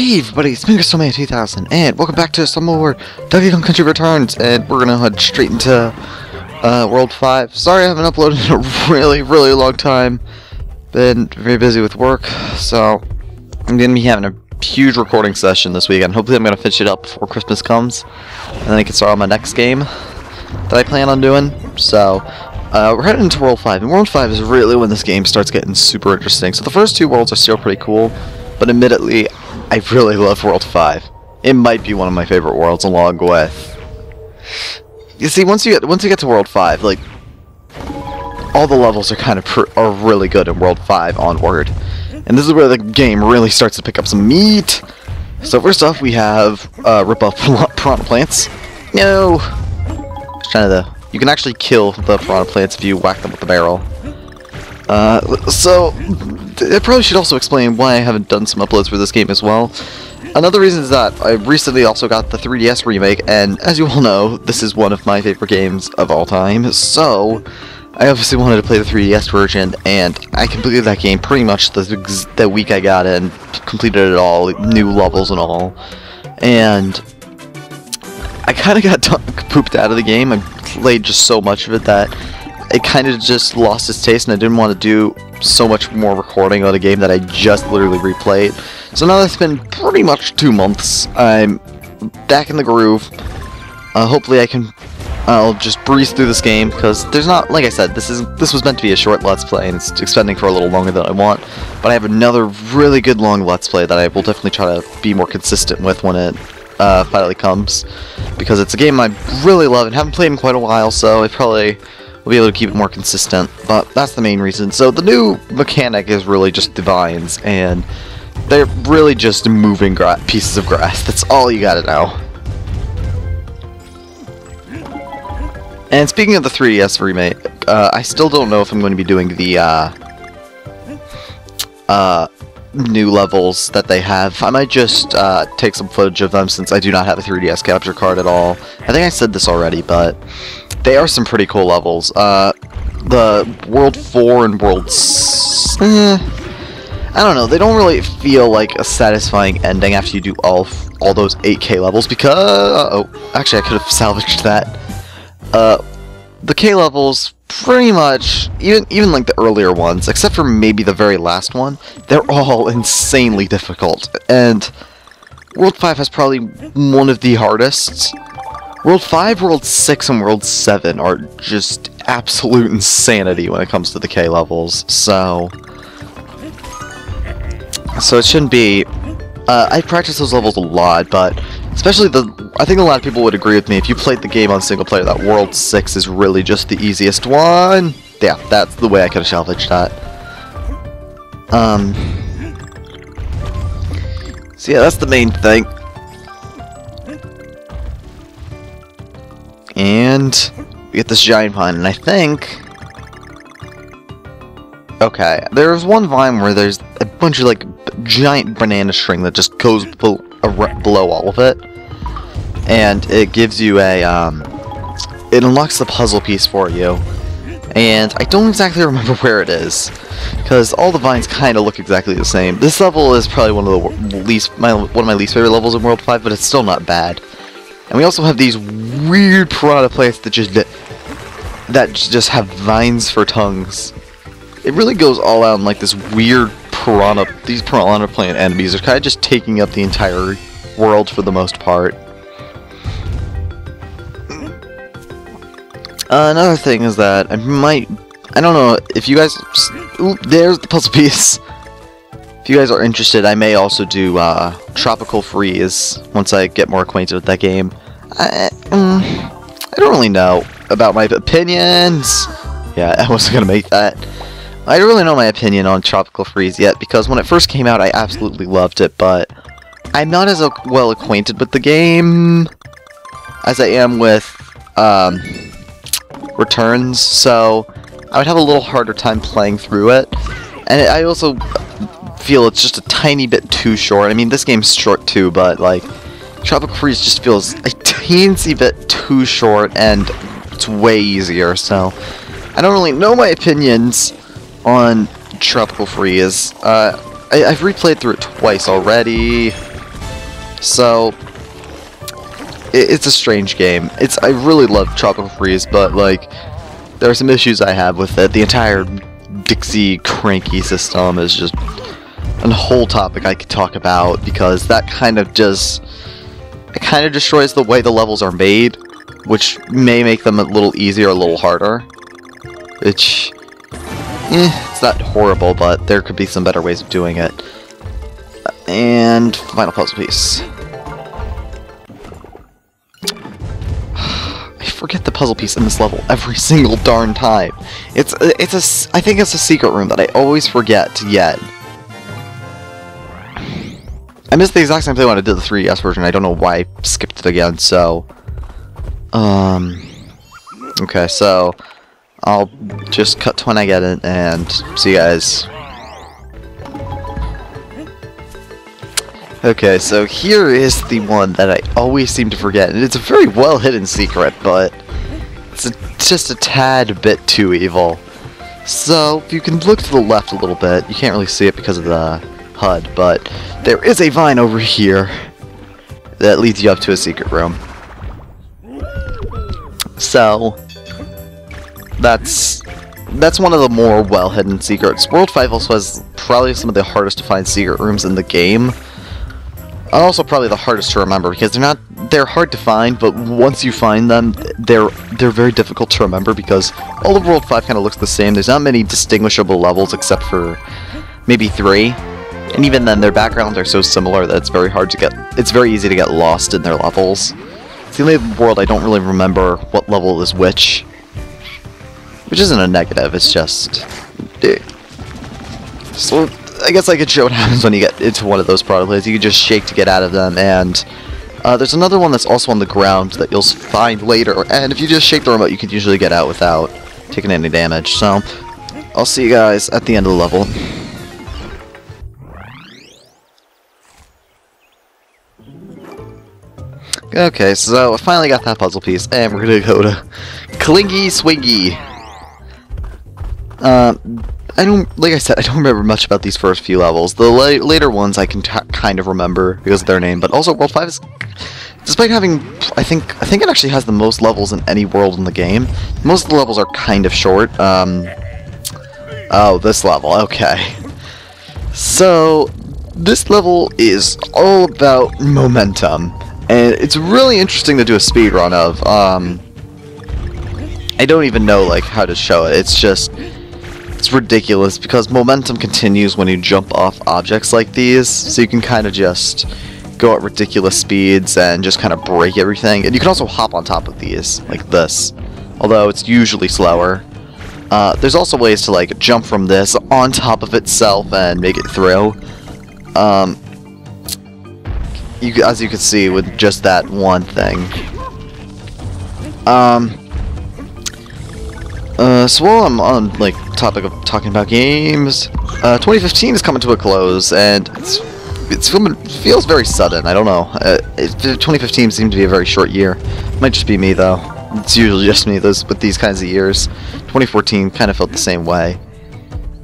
Hey everybody, it's MegaStormania 2000, and welcome back to some more Donkey Kong Country Returns, and we're gonna head straight into World 5. Sorry I haven't uploaded in a really long time. Been very busy with work, so I'm gonna be having a huge recording session this weekend. Hopefully I'm gonna finish it up before Christmas comes, and then I can start on my next game that I plan on doing. So, we're heading into World 5, and World 5 is really when this game starts getting super interesting. So the first two worlds are still pretty cool, but admittedly, I really love World 5. It might be one of my favorite worlds, along with... You see, once you get to World 5, like, all the levels are kind of are really good in World 5 onward. And this is where the game really starts to pick up some meat. So first off, we have rip-off piranha plants. No! Just trying to... You can actually kill the piranha plants if you whack them with the barrel. So, I probably should also explain why I haven't done some uploads for this game as well. Another reason is that I recently also got the 3DS remake, and as you all know, this is one of my favorite games of all time, so I obviously wanted to play the 3DS version, and I completed that game pretty much the week I got it, and completed it all, new levels and all, and I kind of got pooped out of the game. I played just so much of it that it kind of just lost its taste, and I didn't want to do so much more recording on a game that I just literally replayed. So now that's been pretty much 2 months. I'm back in the groove. Hopefully I'll just breeze through this game, because there's not, like I said, this was meant to be a short Let's Play, and it's extending for a little longer than I want. But I have another really good long Let's Play that I will definitely try to be more consistent with when it finally comes, because it's a game I really love and haven't played in quite a while, so I probably will be able to keep it more consistent, but that's the main reason. So the new mechanic is really just the vines, and they're really just moving pieces of grass. That's all you gotta know. And speaking of the 3DS remake, I still don't know if I'm going to be doing the new levels that they have. I might just take some footage of them, since I do not have a 3DS capture card at all. I think I said this already, but they are some pretty cool levels. The World 4 and World... I don't know, they don't really feel like a satisfying ending after you do all those 8K levels, because... oh, actually I could have salvaged that. The K levels, pretty much, even like the earlier ones, except for maybe the very last one, they're all insanely difficult, and World 5 has probably one of the hardest. World 5, World 6, and World 7 are just absolute insanity when it comes to the K levels, so it shouldn't be... I practice those levels a lot, but especially I think a lot of people would agree with me, if you played the game on single player, that World 6 is really just the easiest one. Yeah, that's the way I could have salvaged that. So yeah, that's the main thing. And we get this giant vine, and I think... Okay, there's one vine where there's a bunch of, like, giant banana string that just goes below all of it. And it gives you a, it unlocks the puzzle piece for you. And I don't exactly remember where it is, because all the vines kind of look exactly the same. This level is probably one of my least favorite levels in World 5, but it's still not bad. And we also have these weird piranha plants that just have vines for tongues. It really goes all out in like this weird these piranha plant enemies are kind of just taking up the entire world for the most part. Another thing is that I don't know if you guys, ooh, there's the puzzle piece. If you guys are interested, I may also do Tropical Freeze once I get more acquainted with that game. I don't really know about my opinions. Yeah, I wasn't gonna make that. I don't really know my opinion on Tropical Freeze yet, because when it first came out, I absolutely loved it, but I'm not as well acquainted with the game as I am with Returns, so I would have a little harder time playing through it. And I also feel it's just a tiny bit too short. I mean, this game's short too, but like Tropical Freeze just feels a teensy bit too short, and it's way easier, so I don't really know my opinions on Tropical Freeze. I've replayed through it twice already. So it's a strange game. I really love Tropical Freeze, but like there are some issues I have with it. The entire Dixie Cranky system is just a whole topic I could talk about, because that kind of destroys the way the levels are made, which may make them a little easier, a little harder. Which, it's not horrible, but there could be some better ways of doing it. And final puzzle piece. I forget the puzzle piece in this level every single darn time. I think it's a secret room that I always forget to get. I missed the exact same thing when I did the 3DS version. I don't know why I skipped it again, so... Okay, so... I'll just cut to when I get it, and see you guys. Okay, so here is the one that I always seem to forget, and it's a very well-hidden secret, but... it's just a tad bit too evil. So, if you can look to the left a little bit, you can't really see it because of the HUD, but there is a vine over here that leads you up to a secret room. So that's one of the more well-hidden secrets. World 5 also has probably some of the hardest to find secret rooms in the game. Also probably the hardest to remember, because they're hard to find, but once you find them, they're very difficult to remember, because all of World 5 kind of looks the same. There's not many distinguishable levels except for maybe 3. And even then, their backgrounds are so similar that it's very easy to get lost in their levels. It's the only world I don't really remember what level is which. Which isn't a negative, it's just... So, I guess I could show what happens when you get into one of those probably. You can just shake to get out of them, and... there's another one that's also on the ground that you'll find later, and if you just shake the remote, you can usually get out without taking any damage. So, I'll see you guys at the end of the level. Okay, so I finally got that puzzle piece, and we're gonna go to Clingy Swingy. Like I said, I don't remember much about these first few levels. The later ones I can kind of remember because of their name, but also World 5 is, despite having, I think it actually has the most levels in any world in the game. Most of the levels are kind of short. Oh, this level, okay. So, this level is all about momentum. And it's really interesting to do a speedrun of. I don't even know like how to show it. It's ridiculous because momentum continues when you jump off objects like these, so you can kind of just go at ridiculous speeds and just kind of break everything. And you can also hop on top of these, like this, although it's usually slower. There's also ways to like jump from this on top of itself and make it through. As you can see with just that one thing. So while I'm on like topic of talking about games, 2015 is coming to a close, and it feels very sudden. I don't know. 2015 seemed to be a very short year. Might just be me though. It's usually just me with these kinds of years. 2014 kind of felt the same way.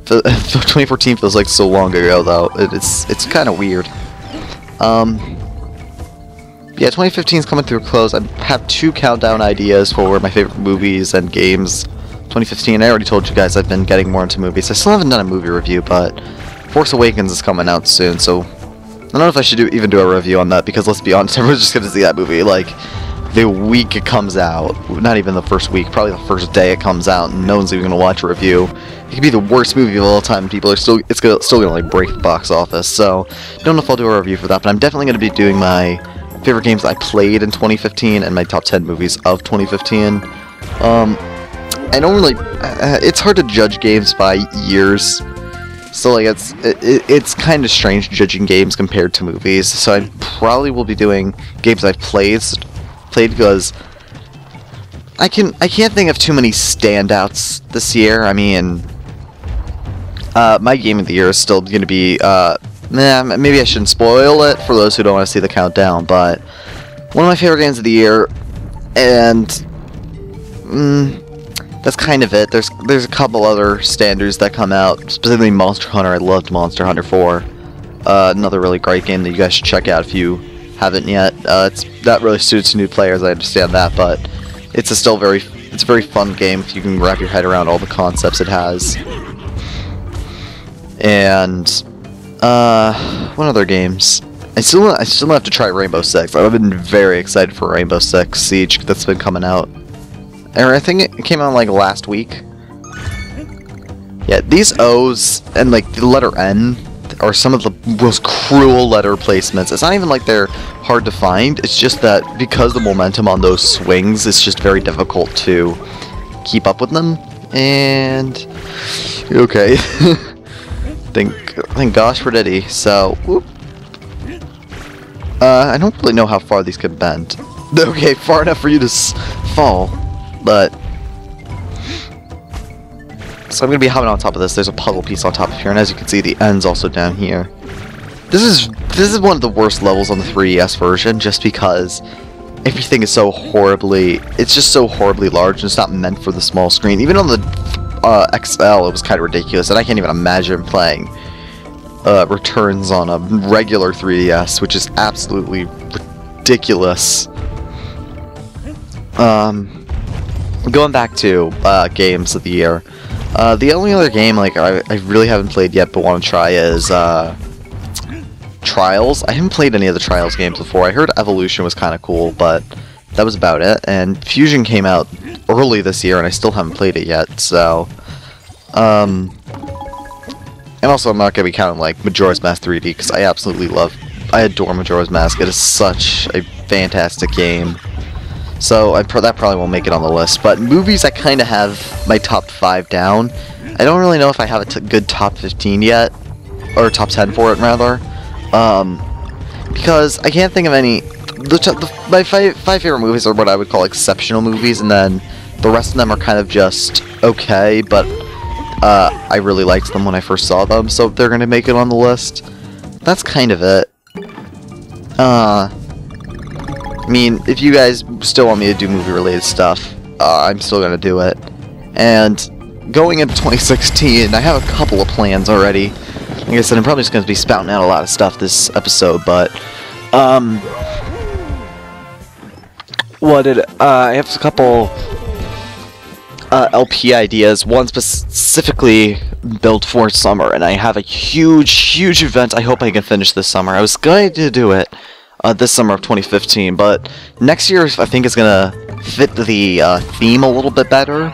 2014 feels like so long ago though. It's kind of weird. Yeah, 2015 is coming to a close. I have 2 countdown ideas for my favorite movies and games. 2015, I already told you guys I've been getting more into movies. I still haven't done a movie review, but Force Awakens is coming out soon, so I don't know if I should even do a review on that, because let's be honest, everyone's just gonna see that movie, like, the week it comes out. Not even the first week, probably the first day it comes out, and no one's even gonna watch a review. It could be the worst movie of all time, and people are still gonna, like, break the box office, so don't know if I'll do a review for that, but I'm definitely gonna be doing my favorite games I played in 2015 and my top 10 movies of 2015. I don't really... it's hard to judge games by years, so like it's kind of strange judging games compared to movies. So I probably will be doing games I've played because I can't think of too many standouts this year. I mean, my game of the year is still going to be maybe I shouldn't spoil it for those who don't want to see the countdown, but one of my favorite games of the year, and that's kind of it. There's a couple other standards that come out, specifically Monster Hunter. I loved Monster Hunter 4. Another really great game that you guys should check out if you haven't yet. It's not really suited to new players, I understand that, but it's a still very fun game if you can wrap your head around all the concepts it has. And what other games? I still have to try Rainbow Six. I've been very excited for Rainbow Six Siege that's been coming out. And I think it came out like last week. Yeah, these O's and like the letter N are some of the most cruel letter placements. It's not even like they're hard to find, it's just that because the momentum on those swings, it's just very difficult to keep up with them. And okay. Thank gosh for Diddy. So whoop. I don't really know how far these could bend. Okay, far enough for you to fall, but so I'm gonna be hopping on top of this. There's a puzzle piece on top of here, and as you can see, the end's also down here. This is one of the worst levels on the 3DS version, just because everything is so horribly. It's just so horribly large, and it's not meant for the small screen. Even on the XL, it was kind of ridiculous, and I can't even imagine playing Returns on a regular 3DS, which is absolutely ridiculous. Going back to games of the year. The only other game like I really haven't played yet but want to try is Trials. I haven't played any of the Trials games before. I heard Evolution was kind of cool, but that was about it. And Fusion came out early this year, and I still haven't played it yet. So, and also I'm not gonna be counting like Majora's Mask 3D because I adore Majora's Mask. It is such a fantastic game. So that probably won't make it on the list. But movies, I kind of have my top 5 down. I don't really know if I have a good top 15 yet, or top 10 for it rather, because I can't think of any. My five favorite movies are what I would call exceptional movies, and then the rest of them are kind of just okay, but I really liked them when I first saw them, so they're gonna make it on the list. That's kind of it. I mean, if you guys still want me to do movie-related stuff, I'm still gonna do it. And going into 2016, I have a couple of plans already. Like I said, I'm probably just gonna be spouting out a lot of stuff this episode, but I have a couple LP ideas. One specifically built for summer, and I have a huge event I hope I can finish this summer. I was going to do it this summer of 2015, but next year I think is gonna fit the theme a little bit better.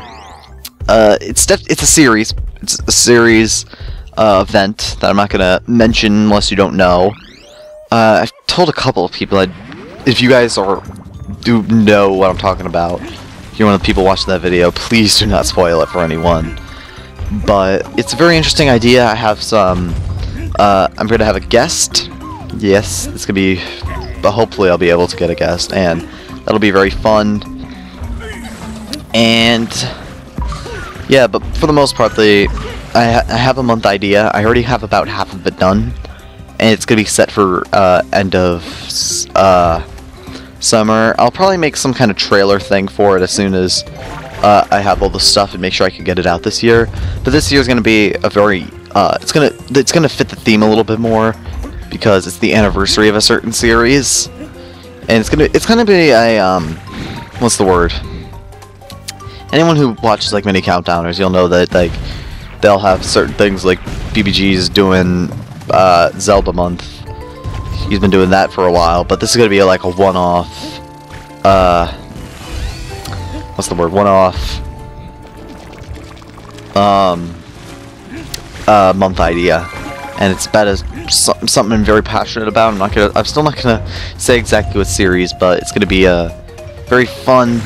It's a series. It's a series event that I'm not gonna mention unless you don't know. I've told a couple of people if you guys do know what I'm talking about, if you're one of the people watching that video, please do not spoil it for anyone. But it's a very interesting idea. I have some. I'm gonna have a guest. Yes, it's gonna be. But hopefully I'll be able to get a guest, and that'll be very fun. And yeah, but for the most part, I have a month idea. I already have about half of it done, and it's gonna be set for end of summer. I'll probably make some kind of trailer thing for it as soon as I have all the stuff and make sure I can get it out this year. But this year is gonna be a very it's gonna fit the theme a little bit more, because it's the anniversary of a certain series, and it's gonna be a what's the word? Anyone who watches like mini countdowners, you'll know that like they'll have certain things like BBG's doing Zelda month. He's been doing that for a while, but this is gonna be like a one-off. What's the word? One-off. Month idea. And it's about as something I'm very passionate about. I'm still not gonna say exactly what series, but it's gonna be a very fun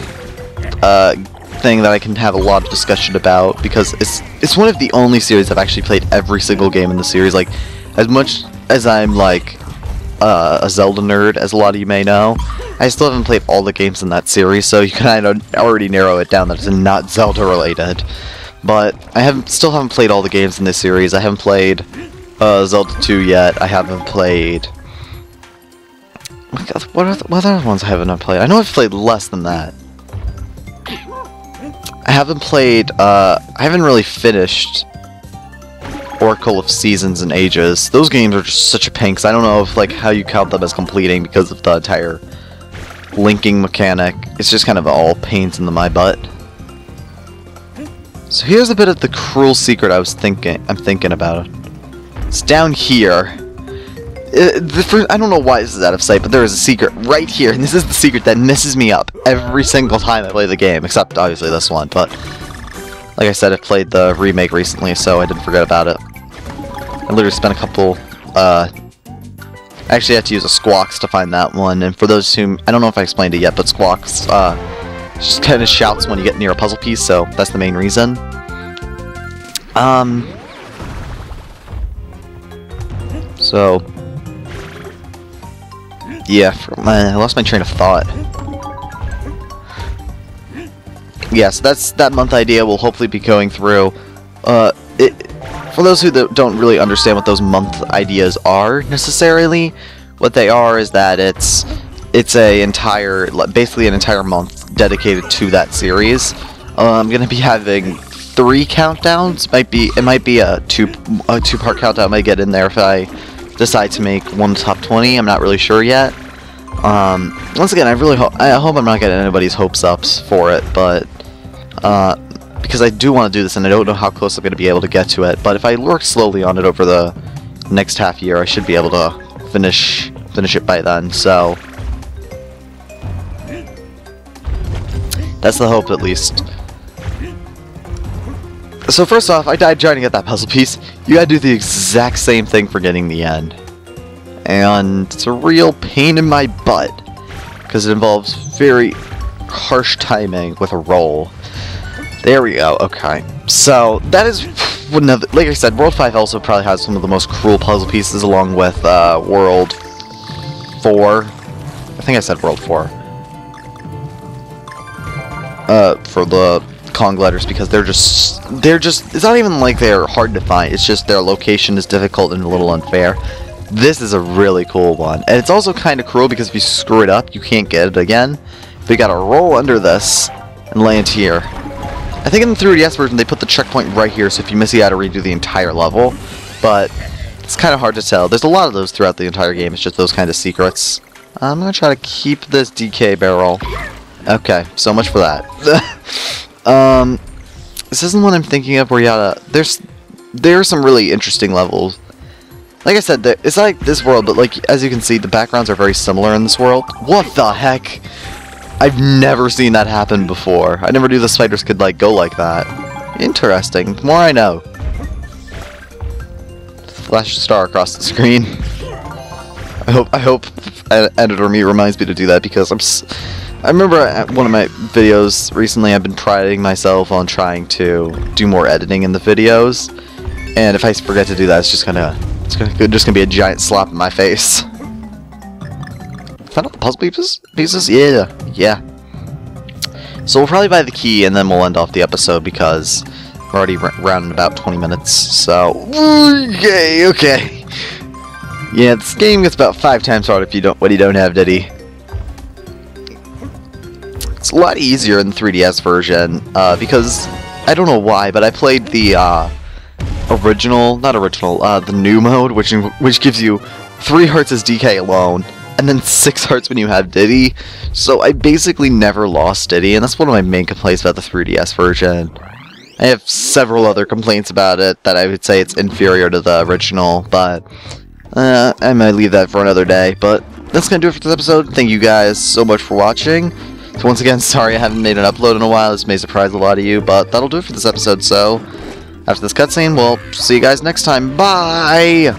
thing that I can have a lot of discussion about, because it's one of the only series I've actually played every single game in the series. Like, as much as I'm like a Zelda nerd, as a lot of you may know, I still haven't played all the games in that series, so you can kind of already narrow it down that it's not Zelda related. But I still haven't played all the games in this series. I haven't played Zelda 2 yet. I haven't played. What other ones I haven't played? I know I've played less than that. I haven't played. I haven't really finished Oracle of Seasons and Ages. Those games are just such a pain, because I don't know if, like, how you count them as completing because of the entire linking mechanic. It's just kind of all pains in my butt. So here's a bit of the cruel secret I'm thinking about. It's down here. I don't know why this is out of sight, but there is a secret right here, and this is the secret that messes me up every single time I play the game, except obviously this one, but like I said, I played the remake recently, so I didn't forget about it. I literally spent a couple, I actually had to use a Squawks to find that one, and for those who, I don't know if I explained it yet, but Squawks, just kind of shouts when you get near a puzzle piece, so that's the main reason. So, yeah, I lost my train of thought. Yes, that's that month idea we'll hopefully be going through. For those who don't really understand what those month ideas are necessarily, what they are is that it's basically an entire month dedicated to that series. I'm gonna be having 3 countdowns. It might be a two-part countdown. I might get in there if I decide to make one top 20. I'm not really sure yet. Once again, I hope I'm not getting anybody's hopes up for it, but because I do want to do this and I don't know how close I'm going to be able to get to it, but if I work slowly on it over the next half year, I should be able to finish it by then, so that's the hope, at least. So first off, I died trying to get that puzzle piece. You gotta do the exact same thing for getting the end. And it's a real pain in my butt, because it involves very harsh timing with a roll. There we go, okay. So, that is another, like I said, World 5 also probably has some of the most cruel puzzle pieces, along with World 4. I think I said World 4. For the Kong letters, because they're just, it's not even like they're hard to find, it's just their location is difficult and a little unfair. This is a really cool one, and it's also kind of cruel because if you screw it up, you can't get it again. But you gotta roll under this and land here. I think in the 3DS version they put the checkpoint right here, so if you miss you gotta redo the entire level, but it's kind of hard to tell. There's a lot of those throughout the entire game, it's just those kind of secrets. I'm gonna try to keep this DK barrel. Okay, so much for that. This isn't what I'm thinking of where you gotta... There's some really interesting levels. Like I said, it's like this world, but like as you can see, the backgrounds are very similar in this world. What the heck? I've never seen that happen before. I never knew the spiders could like go like that. Interesting. The more I know. Flash a star across the screen. I hope Editor Me reminds me to do that, because I remember at one of my videos recently I've been priding myself on trying to do more editing in the videos, and if I forget to do that, it's just gonna be a giant slap in my face. Found out the puzzle pieces? Yeah. So we'll probably buy the key and then we'll end off the episode, because we're already rounding about 20 minutes, so... Okay. Yeah, this game gets about 5 times harder when you don't have Diddy. It's a lot easier in the 3DS version, because, I don't know why, but I played the, the new mode, which gives you 3 hearts as DK alone, and then 6 hearts when you have Diddy, so I basically never lost Diddy, and that's one of my main complaints about the 3DS version. I have several other complaints about it that I would say it's inferior to the original, but I might leave that for another day, but that's gonna do it for this episode. Thank you guys so much for watching. So once again, sorry I haven't made an upload in a while. This may surprise a lot of you, but that'll do it for this episode. So after this cutscene, we'll see you guys next time. Bye!